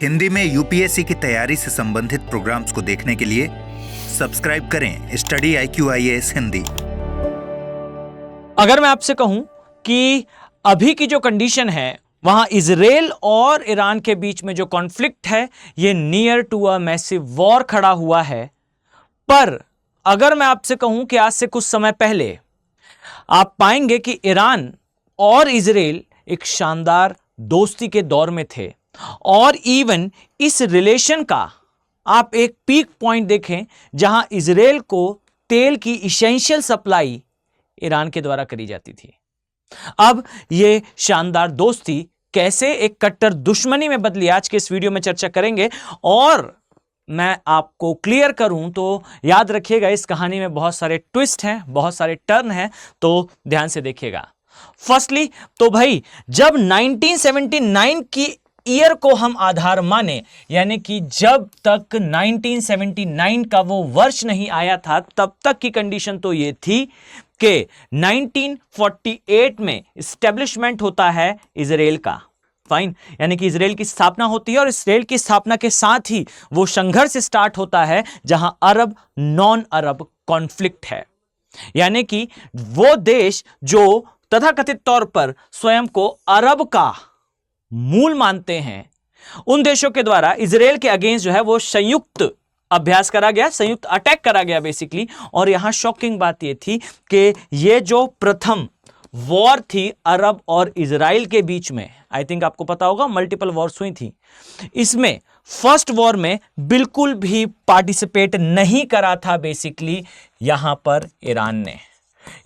हिंदी में यूपीएससी की तैयारी से संबंधित प्रोग्राम्स को देखने के लिए सब्सक्राइब करें स्टडी IQ IAS हिंदी। अगर मैं आपसे कहूं कि अभी की जो कंडीशन है वहां इजराइल और ईरान के बीच में जो कॉन्फ्लिक्ट है ये near to a massive war खड़ा हुआ है, पर अगर मैं आपसे कहूं कि आज से कुछ समय पहले आप पाएंगे कि ईरान और इजराइल एक शानदार दोस्ती के दौर में थे और इवन इस रिलेशन का आप एक पीक पॉइंट देखें जहां इजराइल को तेल की इसेंशियल सप्लाई ईरान के द्वारा करी जाती थी। अब यह शानदार दोस्ती कैसे एक कट्टर दुश्मनी में बदली, आज के इस वीडियो में चर्चा करेंगे। और मैं आपको क्लियर करूं तो याद रखिएगा, इस कहानी में बहुत सारे ट्विस्ट हैं, बहुत सारे टर्न हैं, तो ध्यान से देखिएगा। फर्स्टली तो भाई जब 1979 की ईयर को हम आधार माने, यानी कि जब तक 1979 का वो वर्ष नहीं आया था तब तक की कंडीशन तो ये थी कि 1948 में एस्टेब्लिशमेंट होता है इजराइल का। फाइन, यानी कि इजराइल की स्थापना होती है और इजराइल की स्थापना के साथ ही वो संघर्ष स्टार्ट होता है जहां अरब नॉन अरब कॉन्फ्लिक्ट है, यानी कि वो देश जो तथाकथित तौर पर स्वयं को अरब का मूल मानते हैं, उन देशों के द्वारा इजराइल के अगेंस्ट जो है वो संयुक्त अभ्यास करा गया, संयुक्त अटैक करा गया बेसिकली। और यहां शॉकिंग बात यह थी कि ये जो प्रथम वॉर थी अरब और इजराइल के बीच में, आई थिंक आपको पता होगा मल्टीपल वॉर्स हुई थी, इसमें फर्स्ट वॉर में बिल्कुल भी पार्टिसिपेट नहीं करा था बेसिकली यहां पर ईरान ने,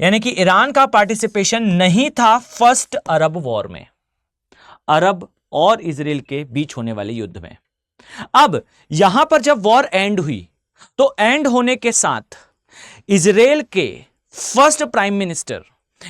यानी कि ईरान का पार्टिसिपेशन नहीं था फर्स्ट अरब वॉर में, अरब और इजराइल के बीच होने वाले युद्ध में। अब यहां पर जब वॉर एंड हुई तो एंड होने के साथ इजराइल के फर्स्ट प्राइम मिनिस्टर,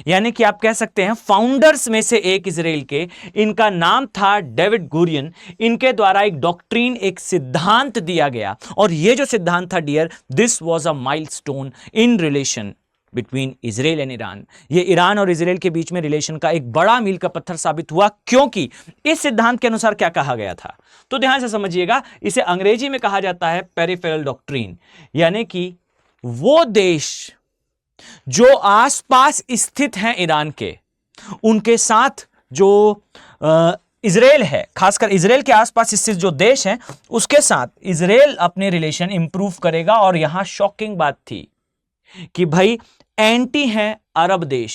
यानी कि आप कह सकते हैं फाउंडर्स में से एक इजराइल के, इनका नाम था डेविड गुरियन, इनके द्वारा एक डॉक्ट्रीन, एक सिद्धांत दिया गया। और यह जो सिद्धांत था dear, this was a milestone in relation between Israel and Iran. ये ईरान और इजराइल के बीच में रिलेशन का एक बड़ा मील का पत्थर साबित हुआ, क्योंकि इस सिद्धांत के अनुसार क्या कहा गया था, तो ध्यान से समझिएगा। इसे अंग्रेजी में कहा जाता है पेरिफेरल डॉक्ट्रीन, यानी कि वो देश जो आसपास स्थित हैं ईरान के, उनके साथ जो इजराइल है, खासकर इजराइल के आसपास स्थित जो देश हैं उसके साथ इजराइल अपने रिलेशन इंप्रूव करेगा। और यहां शॉकिंग बात थी कि भाई एंटी हैं अरब देश,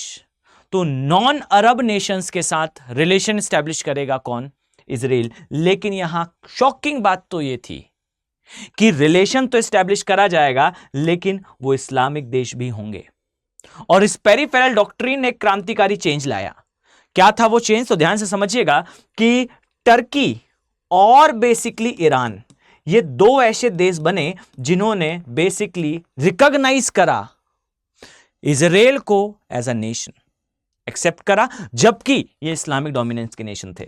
तो नॉन अरब नेशंस के साथ रिलेशन स्टैब्लिश करेगा कौन? इजराइल। लेकिन यहां शॉकिंग बात तो यह थी कि रिलेशन तो स्टैब्लिश करा जाएगा लेकिन वो इस्लामिक देश भी होंगे। और इस पेरिफेरल डॉक्ट्रीन ने क्रांतिकारी चेंज लाया। क्या था वो चेंज? तो ध्यान से समझिएगा कि टर्की और बेसिकली ईरान, ये दो ऐसे देश बने जिन्होंने बेसिकली रिकॉग्नाइज करा इजराइल को एज अ नेशन, एक्सेप्ट करा, जबकि ये इस्लामिक डोमिनेंस के नेशन थे।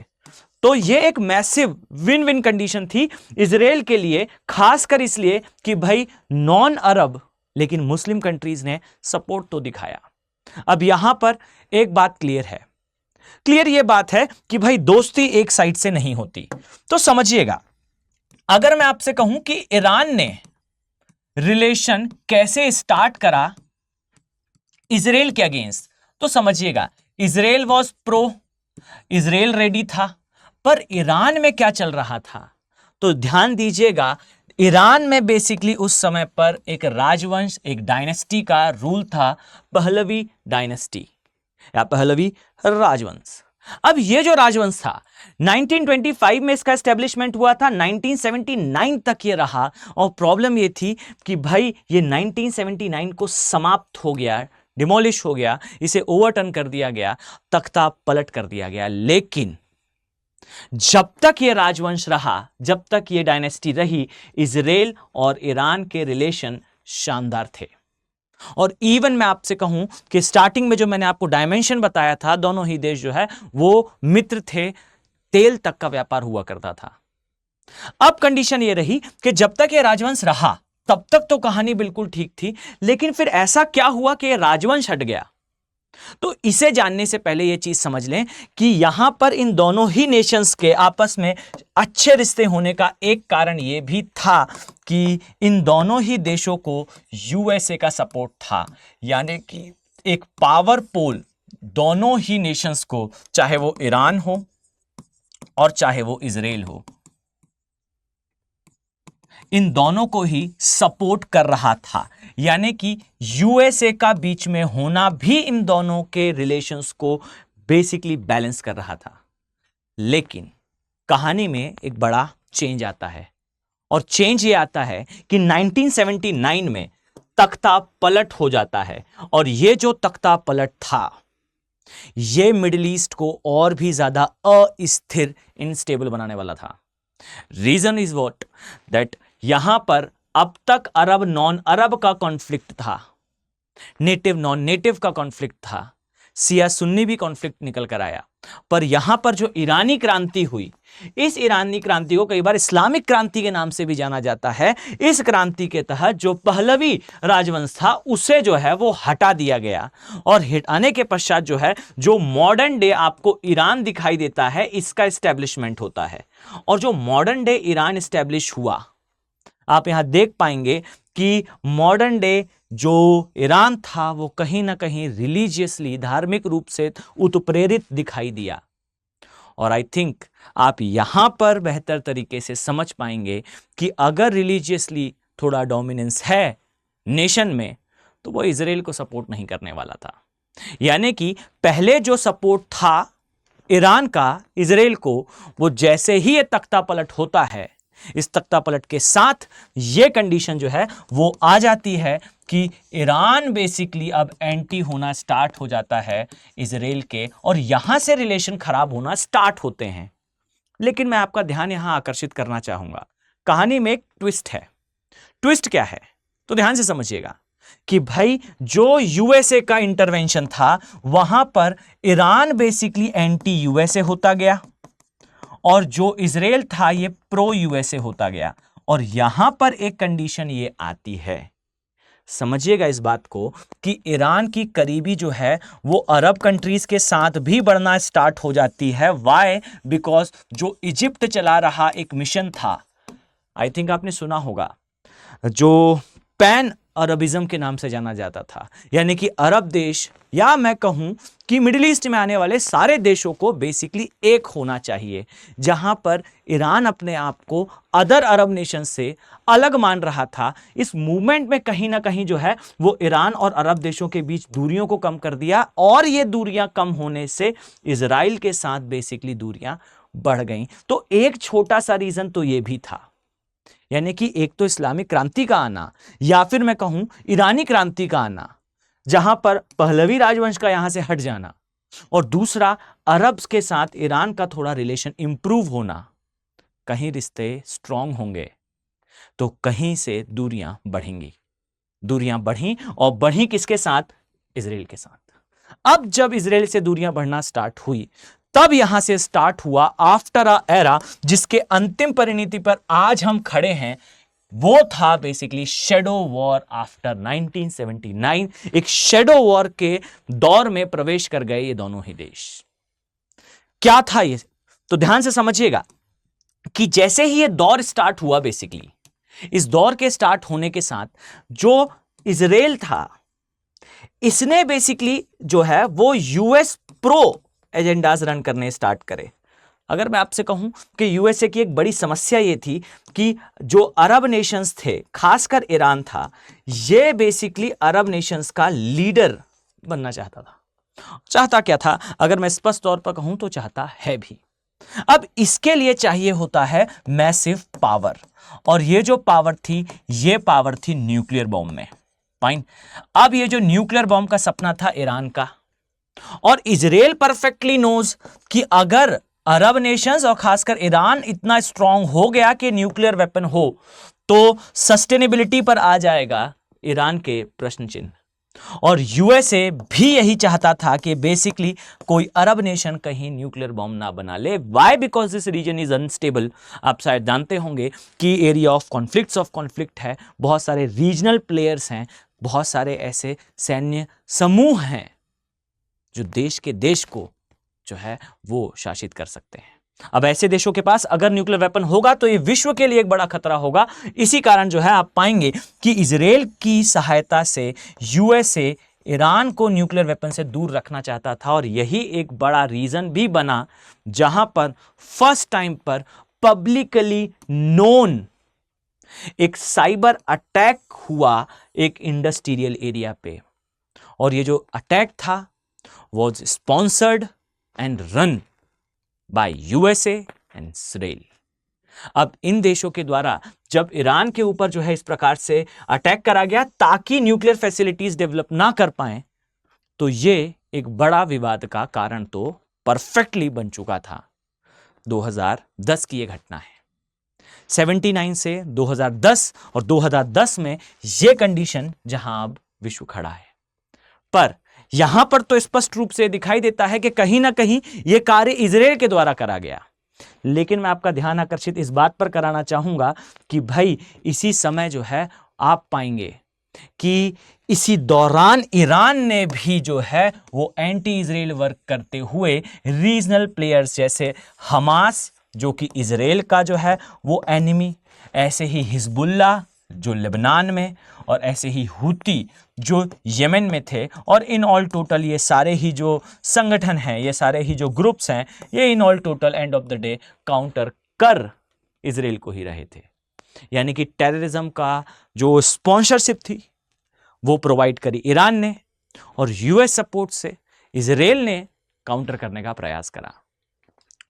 तो ये एक मैसिव विन विन कंडीशन थी इजराइल के लिए, खासकर इसलिए कि भाई नॉन अरब लेकिन मुस्लिम कंट्रीज ने सपोर्ट तो दिखाया। अब यहां पर एक बात क्लियर है, क्लियर ये बात है कि भाई दोस्ती एक साइड से नहीं होती। तो समझिएगा, अगर मैं आपसे कहूं कि ईरान ने रिलेशन कैसे स्टार्ट करा इजराइल के अगेंस्ट, तो समझिएगा Israel was pro, Israel ready था, पर ईरान में क्या चल रहा था? तो ध्यान दीजिएगा, ईरान में बेसिकली उस समय पर एक राजवंश, एक डायनेस्टी का रूल था, पहलवी डायनेस्टी या पहलवी राजवंश। अब ये जो राजवंश था 1925 में इसका एस्टेब्लिशमेंट हुआ था, 1979 तक ये रहा। और प्रॉब्लम ये थी कि भाई ये 1979 को समाप्त हो गया, डिमोलिश हो गया, इसे ओवरटर्न कर दिया गया, तख्ता पलट कर दिया गया। लेकिन जब तक ये राजवंश रहा, जब तक ये डायनेस्टी रही, इजराइल और ईरान के रिलेशन शानदार थे। और इवन मैं आपसे कहूं कि स्टार्टिंग में जो मैंने आपको डायमेंशन बताया था, दोनों ही देश जो है वो मित्र थे, तेल तक का व्यापार हुआ करता था। अब कंडीशन ये रही कि जब तक ये राजवंश रहा तब तक तो कहानी बिल्कुल ठीक थी, लेकिन फिर ऐसा क्या हुआ कि ये राजवंश हट गया तो इसे जानने से पहले यह चीज समझ लें कि यहां पर इन दोनों ही नेशंस के आपस में अच्छे रिश्ते होने का एक कारण यह भी था कि इन दोनों ही देशों को यूएसए का सपोर्ट था, यानी कि एक पावर पोल दोनों ही नेशंस को, चाहे वो ईरान हो और चाहे वो इजराइल हो, इन दोनों को ही सपोर्ट कर रहा था। यानी कि यूएसए का बीच में होना भी इन दोनों के रिलेशंस को बेसिकली बैलेंस कर रहा था। लेकिन कहानी में एक बड़ा चेंज आता है, और चेंज ये आता है कि 1979 में तख्ता पलट हो जाता है। और ये जो तख्ता पलट था, ये मिडिल ईस्ट को और भी ज्यादा अस्थिर, इनस्टेबल बनाने वाला था। रीजन इज व्हाट, दैट यहां पर अब तक अरब नॉन अरब का कॉन्फ्लिक्ट था, नेटिव नॉन नेटिव का कॉन्फ्लिक्ट था, सिया सुन्नी भी कॉन्फ्लिक्ट निकल कर आया। पर यहां पर जो ईरानी क्रांति हुई, इस ईरानी क्रांति को कई बार इस्लामिक क्रांति के नाम से भी जाना जाता है। इस क्रांति के तहत जो पहलवी राजवंश था उसे जो है वो हटा दिया गया, और हटाने के पश्चात जो है जो मॉडर्न डे आपको ईरान दिखाई देता है, इसका एस्टेब्लिशमेंट होता है। और जो मॉडर्न डे ईरान एस्टेब्लिश हुआ, आप यहां देख पाएंगे कि मॉडर्न डे जो ईरान था वो कहीं ना कहीं रिलीजियसली, धार्मिक रूप से उत्प्रेरित दिखाई दिया। और आई थिंक आप यहां पर बेहतर तरीके से समझ पाएंगे कि अगर रिलीजियसली थोड़ा डोमिनेंस है नेशन में, तो वो इजराइल को सपोर्ट नहीं करने वाला था। यानी कि पहले जो सपोर्ट था ईरान का इजराइल को, वो जैसे ही ये तख्ता पलट होता है, इस तख्ता पलट के साथ ये कंडीशन जो है वो आ जाती है कि ईरान बेसिकली अब एंटी होना स्टार्ट हो जाता है इजराइल के, और यहां से रिलेशन खराब होना स्टार्ट होते हैं। लेकिन मैं आपका ध्यान यहां आकर्षित करना चाहूंगा, कहानी में एक ट्विस्ट है। ट्विस्ट क्या है तो ध्यान से समझिएगा कि भाई जो यूएसए का इंटरवेंशन था, वहां पर ईरान बेसिकली एंटी यूएसए होता गया, और जो इजराइल था ये प्रो यूएसए होता गया। और यहां पर एक कंडीशन ये आती है, समझिएगा इस बात को, कि ईरान की करीबी जो है वो अरब कंट्रीज के साथ भी बढ़ना स्टार्ट हो जाती है। व्हाई? बिकॉज जो इजिप्ट चला रहा एक मिशन था, आई थिंक आपने सुना होगा, जो पैन अरबिज्म के नाम से जाना जाता था, यानी कि अरब देश, या मैं कहूं कि मिडिल ईस्ट में आने वाले सारे देशों को बेसिकली एक होना चाहिए, जहां पर ईरान अपने आप को अदर अरब नेशन से अलग मान रहा था। इस मूवमेंट में कहीं ना कहीं जो है वो ईरान और अरब देशों के बीच दूरियों को कम कर दिया, और ये दूरियां कम होने से इजराइल के साथ बेसिकली दूरियां बढ़ गई। तो एक छोटा सा रीजन तो ये भी था, यानी कि एक तो इस्लामिक क्रांति का आना, या फिर मैं कहूं ईरानी क्रांति का आना, जहां पर पहलवी राजवंश का यहां से हट जाना, और दूसरा अरब के साथ ईरान का थोड़ा रिलेशन इंप्रूव होना। कहीं रिश्ते स्ट्रांग होंगे तो कहीं से दूरियां बढ़ेंगी। दूरियां बढ़ी, और बढ़ी किसके साथ? इजराइल के साथ। अब जब इजराइल से दूरियां बढ़ना स्टार्ट हुई, तब यहां से स्टार्ट हुआ आफ्टर अ एरा, जिसके अंतिम परिणति पर आज हम खड़े हैं। वो था बेसिकली शैडो वॉर आफ्टर 1979। एक शैडो वॉर के दौर में प्रवेश कर गए ये दोनों ही देश। क्या था ये? तो ध्यान से समझिएगा कि जैसे ही ये दौर स्टार्ट हुआ, बेसिकली इस दौर के स्टार्ट होने के साथ जो इजराइल था, इसने बेसिकली जो है वो यूएस प्रो एजेंडाज रन करने स्टार्ट करे। अगर मैं आपसे कहूं कि यूएसए की एक बड़ी समस्या ये थी कि जो अरब नेशंस थे, खासकर ईरान था, ये बेसिकली अरब नेशंस का लीडर बनना चाहता था। चाहता क्या था? अगर मैं स्पष्ट तौर पर कहूं तो चाहता है भी। अब इसके लिए चाहिए होता है मैसिव पावर, और ये जो पावर थी, ये पावर थी न्यूक्लियर बॉम्ब में। फाइन। अब ये जो न्यूक्लियर बॉम्ब का सपना था ईरान का, और इजराइल परफेक्टली नोज कि अगर अरब नेशंस और खासकर ईरान इतना स्ट्रांग हो गया कि न्यूक्लियर वेपन हो, तो सस्टेनेबिलिटी पर आ जाएगा ईरान के प्रश्न चिन्ह। और यूएसए भी यही चाहता था कि बेसिकली कोई अरब नेशन कहीं न्यूक्लियर बॉम्ब ना बना ले। Why? Because this region is unstable. आप शायद जानते होंगे कि एरिया ऑफ कॉन्फ्लिक्ट है, बहुत सारे रीजनल प्लेयर्स हैं, बहुत सारे ऐसे सैन्य समूह हैं जो देश के देश को जो है वो शासित कर सकते हैं। अब ऐसे देशों के पास अगर न्यूक्लियर वेपन होगा तो ये विश्व के लिए एक बड़ा खतरा होगा। इसी कारण जो है आप पाएंगे कि इजराइल की सहायता से यूएसए ईरान को न्यूक्लियर वेपन से दूर रखना चाहता था, और यही एक बड़ा रीजन भी बना जहां पर फर्स्ट टाइम पर पब्लिकली नोन एक साइबर अटैक हुआ एक इंडस्ट्रियल एरिया पे, और ये जो अटैक था was sponsored and run by USA and Israel. अब इन देशों के द्वारा जब ईरान के ऊपर जो है इस प्रकार से अटैक करा गया ताकि न्यूक्लियर फैसिलिटीज डेवलप ना कर पाए, तो ये एक बड़ा विवाद का कारण तो परफेक्टली बन चुका था। 2010 की ये घटना है। 79 से 2010 और 2010 में ये कंडीशन जहां अब विश्व खड़ा है। पर यहां पर तो स्पष्ट रूप से दिखाई देता है कि कहीं ना कहीं यह कार्य इजराइल के द्वारा करा गया। लेकिन मैं आपका ध्यान आकर्षित इस बात पर कराना चाहूंगा कि भाई इसी समय जो है आप पाएंगे कि इसी दौरान ईरान ने भी जो है वो एंटी इजराइल वर्क करते हुए रीजनल प्लेयर्स जैसे हमास जो कि इजराइल का जो है वो एनिमी, ऐसे ही हिजबुल्लाह जो लेबनान में, और ऐसे ही हुती जो यमन में थे, और इन ऑल टोटल ये सारे ही जो संगठन हैं, ये सारे ही जो ग्रुप्स हैं, ये in all total end of the day counter कर इजराइल को ही रहे थे। यानी कि टेररिज्म का जो स्पॉन्सरशिप थी वो प्रोवाइड करी ईरान ने, और यूएस सपोर्ट से इजराइल ने काउंटर करने का प्रयास करा।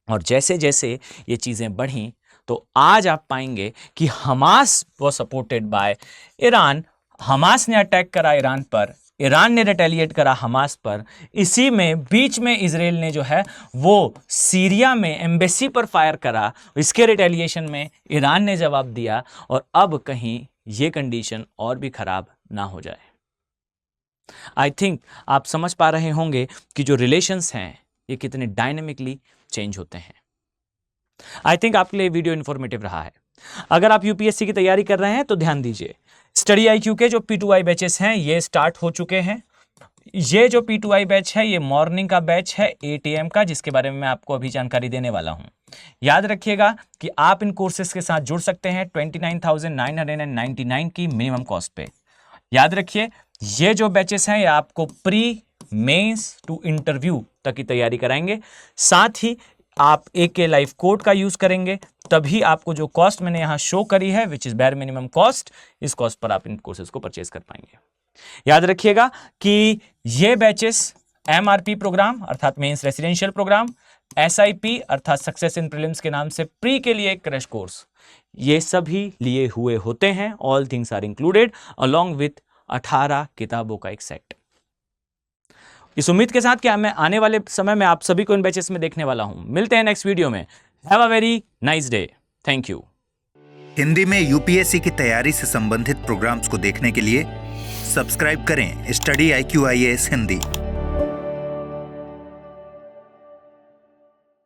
और जैसे जैसे ये चीज़ें बढ़ी तो आज आप पाएंगे कि हमास वो सपोर्टेड बाय ईरान, हमास ने अटैक करा ईरान पर, ईरान ने रिटेलिएट करा हमास पर। इसी में बीच में इजराइल ने जो है वो सीरिया में एम्बेसी पर फायर करा, इसके रिटेलिएशन में ईरान ने जवाब दिया, और अब कहीं ये कंडीशन और भी खराब ना हो जाए। आई थिंक आप समझ पा रहे होंगे कि जो रिलेशंस हैं ये कितने डायनेमिकली चेंज होते हैं। आई थिंक आपके लिए वीडियो इन्फॉर्मेटिव रहा है। अगर आप यूपीएससी की तैयारी कर रहे हैं तो ध्यान दीजिए, स्टडी IQ के जो P2I बैचेस हैं ये स्टार्ट हो चुके हैं। ये जो P2I बैच है ये मॉर्निंग का बैच है 8 AM का, जिसके बारे में मैं आपको अभी जानकारी देने वाला हूं। याद रखिएगा कि आप इन कोर्सेज के साथ जुड़ सकते हैं 29,999 की मिनिमम कॉस्ट पे। याद रखिए ये जो बैचेस हैं ये आपको प्री मेंस टू इंटरव्यू तक की तैयारी कराएंगे। साथ ही आप AK लाइव कोड का यूज करेंगे, तभी आपको जो कॉस्ट मैंने यहां शो करी है which is bare minimum cost, इस कॉस्ट पर आप इन कोर्सेज को परचेज कर पाएंगे। याद रखिएगा कि ये बैचेस MRP प्रोग्राम अर्थात मेंस रेसिडेंशियल प्रोग्राम, SIP अर्थात सक्सेस इन प्रीलिम्स के नाम से प्री के लिए एक क्रैश कोर्स, ये सभी लिए हुए होते हैं। All things are included along with 18 किताबों का एक सेट। इस उम्मीद के साथ कि मैं आने वाले समय में आप सभी को इन बैचेस में देखने वाला हूं। मिलते हैं नेक्स्ट वीडियो में। Have a very nice day. Thank you. Hindi में यूपीएससी की तैयारी से संबंधित प्रोग्राम्स को देखने के लिए सब्सक्राइब करें स्टडी IQ IAS हिंदी।